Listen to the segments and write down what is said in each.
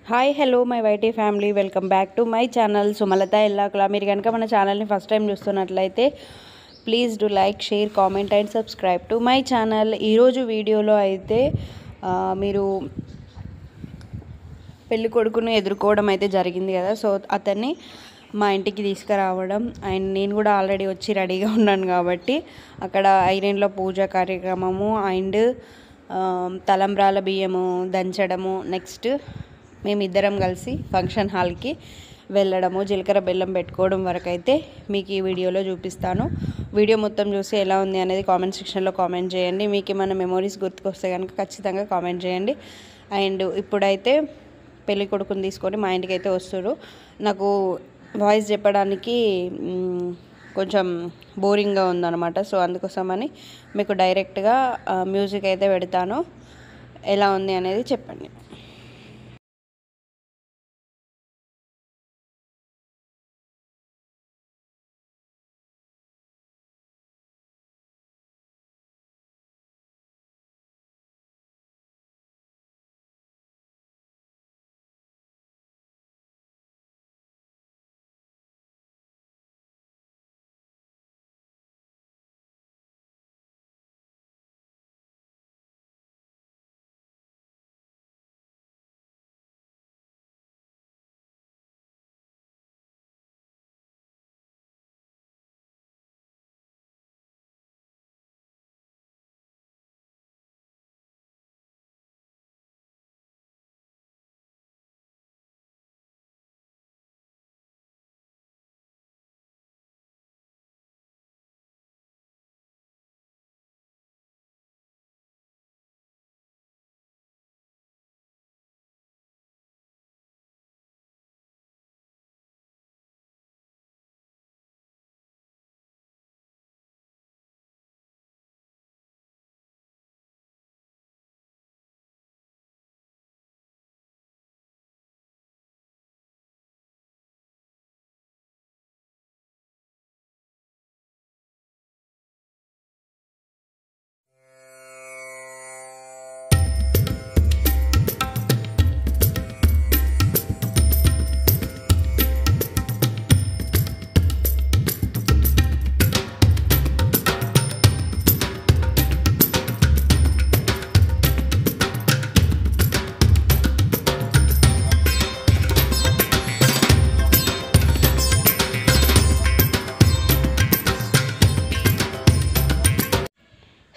Hi hello my YT family, welcome back to my channel Sumalatha Ellakula. మీరు కనుక మన ఛానల్ని ఫస్ట్ టైం చూస్తున్నట్లయితే please do like, share, comment and subscribe to my channel. ఈరోజు వీడియోలో అయితే మీరు పెళ్ళి కొడుకును ఎదుర్కోవడం అయితే జరిగింది కదా. సో అతన్ని మా ఇంటికి తీసుకురావడం అండ్ నేను కూడా ఆల్రెడీ వచ్చి రెడీగా ఉన్నాను కాబట్టి అక్కడ ఐరన్లో పూజ కార్యక్రమము అండ్ తలంబ్రాల బియ్యము దంచడము, నెక్స్ట్ మేమిద్దరం కలిసి ఫంక్షన్ హాల్కి వెళ్ళడము, జీలకర్ర బెల్లం పెట్టుకోవడం వరకు అయితే మీకు ఈ వీడియోలో చూపిస్తాను. వీడియో మొత్తం చూసి ఎలా ఉంది అనేది కామెంట్ సెక్షన్లో కామెంట్ చేయండి. మీకు ఏమైనా మెమోరీస్ గుర్తుకొస్తే కనుక ఖచ్చితంగా కామెంట్ చేయండి. అండ్ ఇప్పుడైతే పెళ్ళి కొడుకుని తీసుకొని మా ఇంటికి అయితే వస్తారు. నాకు వాయిస్ చెప్పడానికి కొంచెం బోరింగ్గా ఉందన్నమాట. సో అందుకోసమని మీకు డైరెక్ట్గా మ్యూజిక్ అయితే పెడతాను. ఎలా ఉంది అనేది చెప్పండి.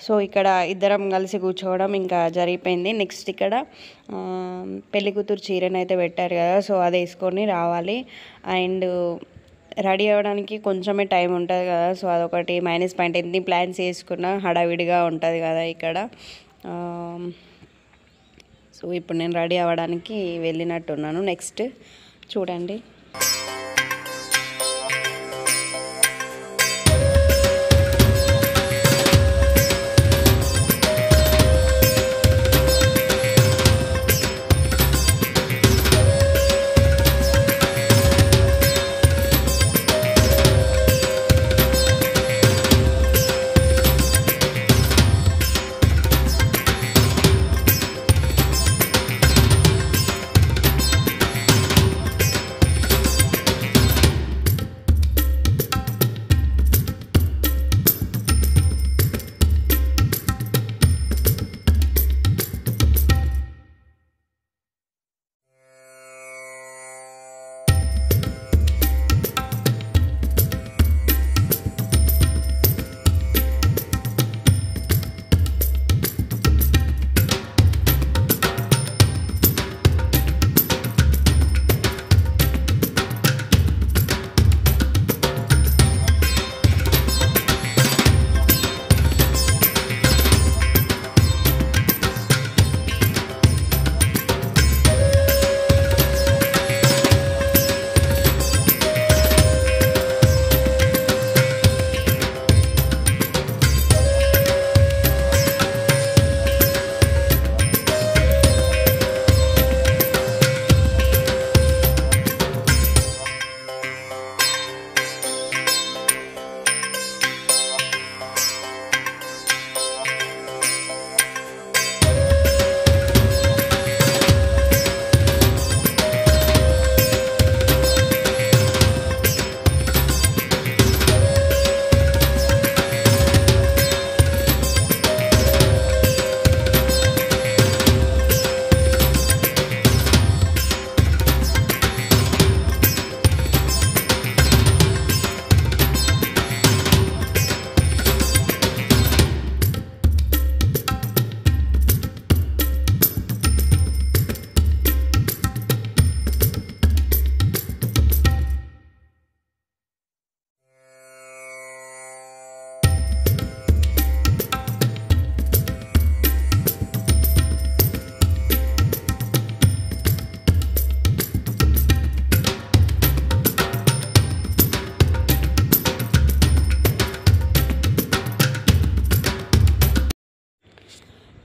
సో ఇక్కడ ఇద్దరం కలిసి కూర్చోవడం ఇంకా జరిగిపోయింది. నెక్స్ట్ ఇక్కడ పెళ్లి కూతురు చీరను అయితే పెట్టారు కదా, సో అది వేసుకొని రావాలి. అండ్ రెడీ అవ్వడానికి కొంచెమే టైం ఉంటుంది కదా, సో అదొకటి మైనస్ పాయింట్. ఎన్ని ప్లాన్స్ వేసుకున్నా హడావిడిగా ఉంటుంది కదా ఇక్కడ. సో ఇప్పుడు నేను రెడీ అవ్వడానికి వెళ్ళినట్టున్నాను. నెక్స్ట్ చూడండి.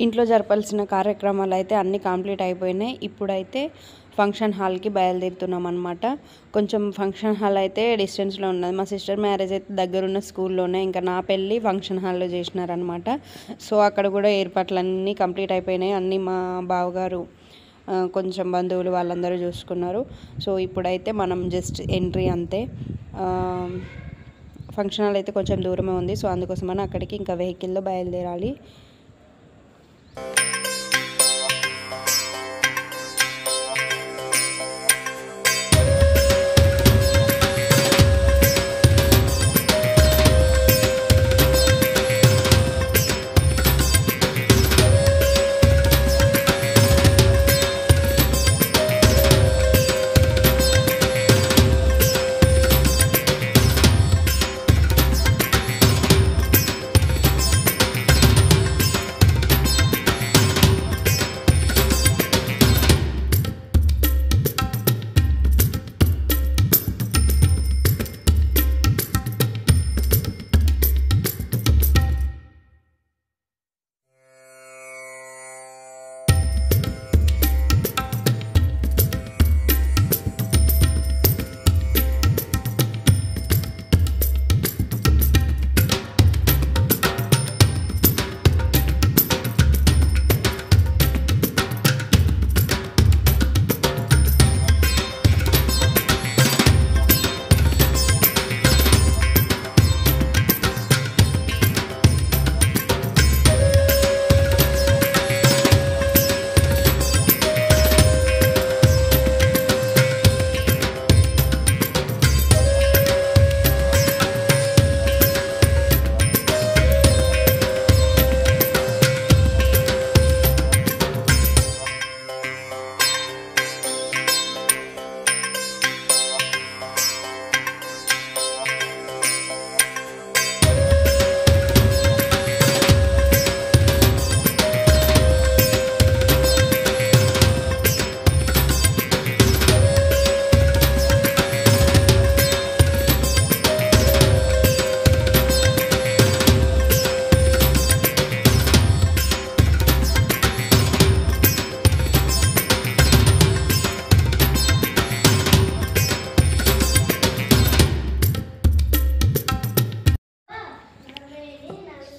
ఇంట్లో జరపాల్సిన కార్యక్రమాలు అయితే అన్నీ కంప్లీట్ అయిపోయినాయి. ఇప్పుడైతే ఫంక్షన్ హాల్కి బయలుదేరుతున్నాం అనమాట. కొంచెం ఫంక్షన్ హాల్ అయితే డిస్టెన్స్లో ఉన్నది. మా సిస్టర్ మ్యారేజ్ అయితే దగ్గరున్న స్కూల్లోనే, ఇంకా నా పెళ్ళి ఫంక్షన్ హాల్లో చేసినారనమాట. సో అక్కడ కూడా ఏర్పాట్లన్నీ కంప్లీట్ అయిపోయినాయి. అన్నీ మా బావగారు కొంచెం బంధువులు వాళ్ళందరూ చూసుకున్నారు. సో ఇప్పుడైతే మనం జస్ట్ ఎంట్రీ అంతే. ఫంక్షన్ హాల్ అయితే కొంచెం దూరమే ఉంది. సో అందుకోసమని అక్కడికి ఇంకా వెహికల్లో బయలుదేరాలి.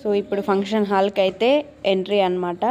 సో ఇప్పుడు ఫంక్షన్ హాల్కి అయితే ఎంట్రీ అన్నమాట.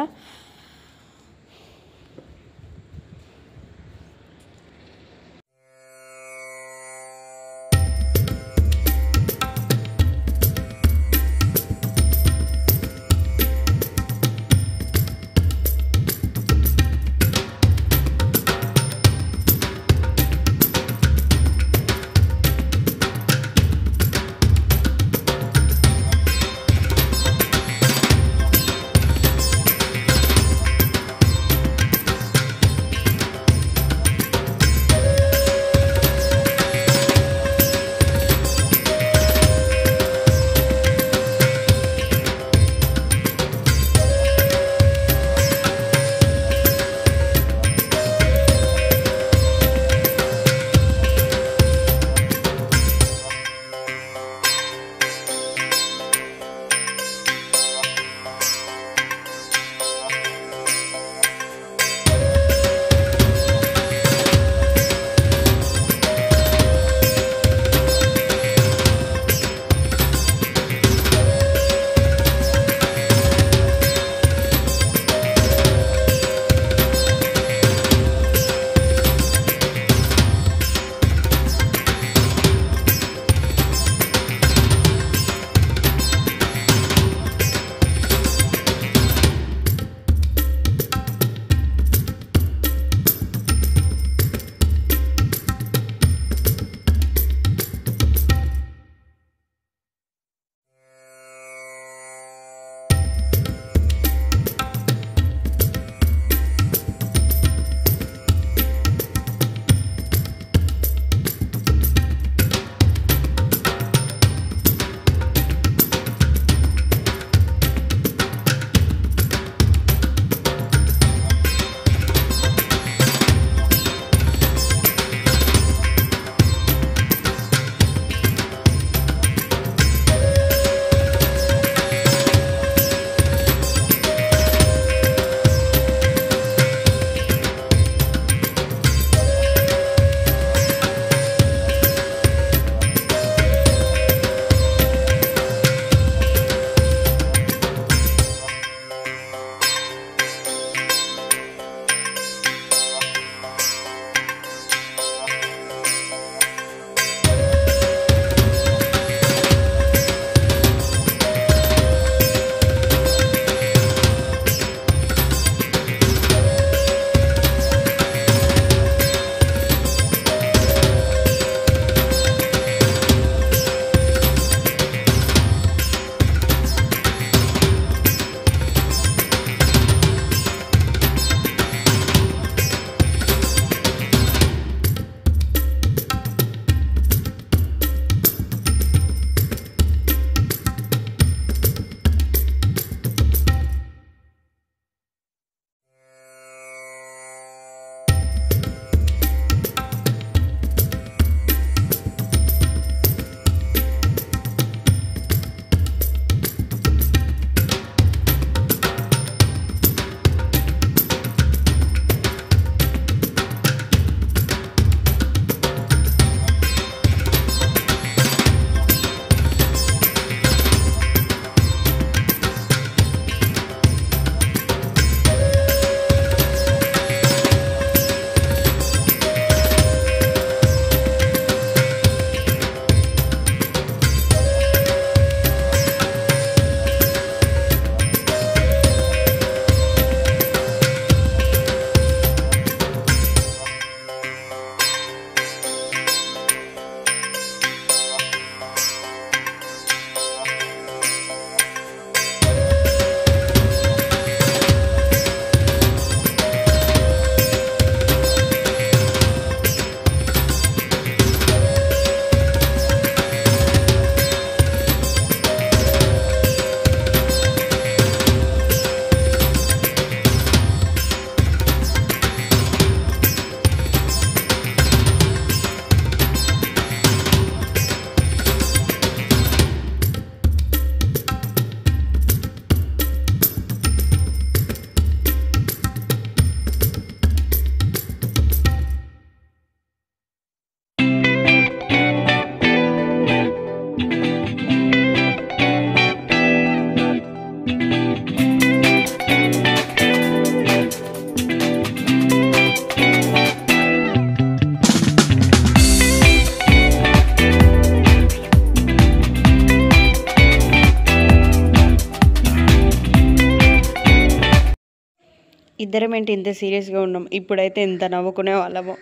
ఇద్దరం ఏంటి ఇంత సీరియస్గా ఉన్నాం, ఇప్పుడైతే ఎంత నవ్వుకునే వాళ్ళమో.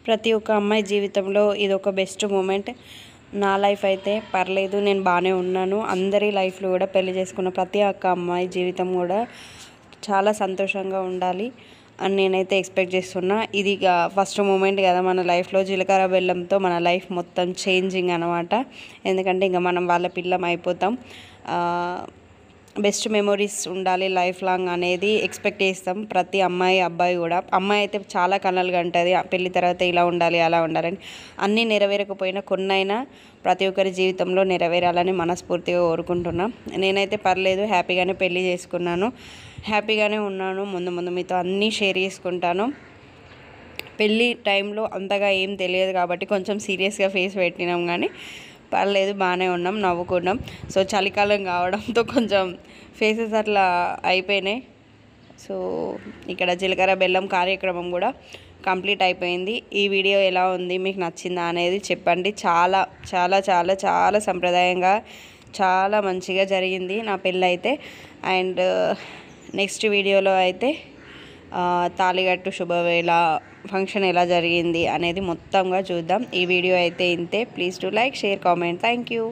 ప్రతి ఒక్క అమ్మాయి జీవితంలో ఇది ఒక బెస్ట్ మూమెంట్. నా లైఫ్ అయితే పర్లేదు, నేను బాగానే ఉన్నాను. అందరి లైఫ్లో కూడా పెళ్లి చేసుకున్న ప్రతి ఒక్క అమ్మాయి జీవితం కూడా చాలా సంతోషంగా ఉండాలి అని నేనైతే ఎక్స్పెక్ట్ చేస్తున్నా. ఇది ఫస్ట్ మూమెంట్ కదా మన లైఫ్లో, జీలకర్ర బెల్లంతో మన లైఫ్ మొత్తం చేంజింగ్ అనమాట. ఎందుకంటే ఇంకా మనం వాళ్ళ పిల్లం అయిపోతాం. బెస్ట్ మెమొరీస్ ఉండాలి లైఫ్ లాంగ్ అనేది ఎక్స్పెక్ట్ చేస్తాం ప్రతి అమ్మాయి అబ్బాయి కూడా. అమ్మాయి అయితే చాలా కలలు కంటది పెళ్లి తర్వాత ఇలా ఉండాలి అలా ఉండాలని. అన్నీ నెరవేరకపోయినా కొన్నైనా ప్రతి ఒక్కరి జీవితంలో నెరవేరాలని మనస్ఫూర్తిగా కోరుకుంటున్నాం. నేనైతే పర్లేదు, హ్యాపీగానే పెళ్లి చేసుకున్నాను, హ్యాపీగానే ఉన్నాను. ముందు మీతో అన్నీ షేర్ చేసుకుంటాను. పెళ్ళి టైంలో అంతగా ఏం తెలియదు కాబట్టి కొంచెం సీరియస్గా ఫేస్ పెట్టినాం, కానీ పర్లేదు బాగానే ఉన్నాం, నవ్వుకున్నాం. సో చలికాలం కావడంతో కొంచెం ఫేసెస్ అట్లా అయిపోయినాయి. సో ఇక్కడ జీలకర్ర బెల్లం కార్యక్రమం కూడా కంప్లీట్ అయిపోయింది. ఈ వీడియో ఎలా ఉంది, మీకు నచ్చిందా అనేది చెప్పండి. చాలా చాలా చాలా చాలా సంప్రదాయంగా చాలా మంచిగా జరిగింది నా పెళ్ళి అయితే. అండ్ నెక్స్ట్ వీడియోలో అయితే తాళిగట్టు శుభవేళ ఫంక్షన్ ఎలా జరిగింది అనేది మొత్తంగా చూద్దాం. ఈ వీడియో అయితే ఇంతే. Please to like, share, comment. Thank you.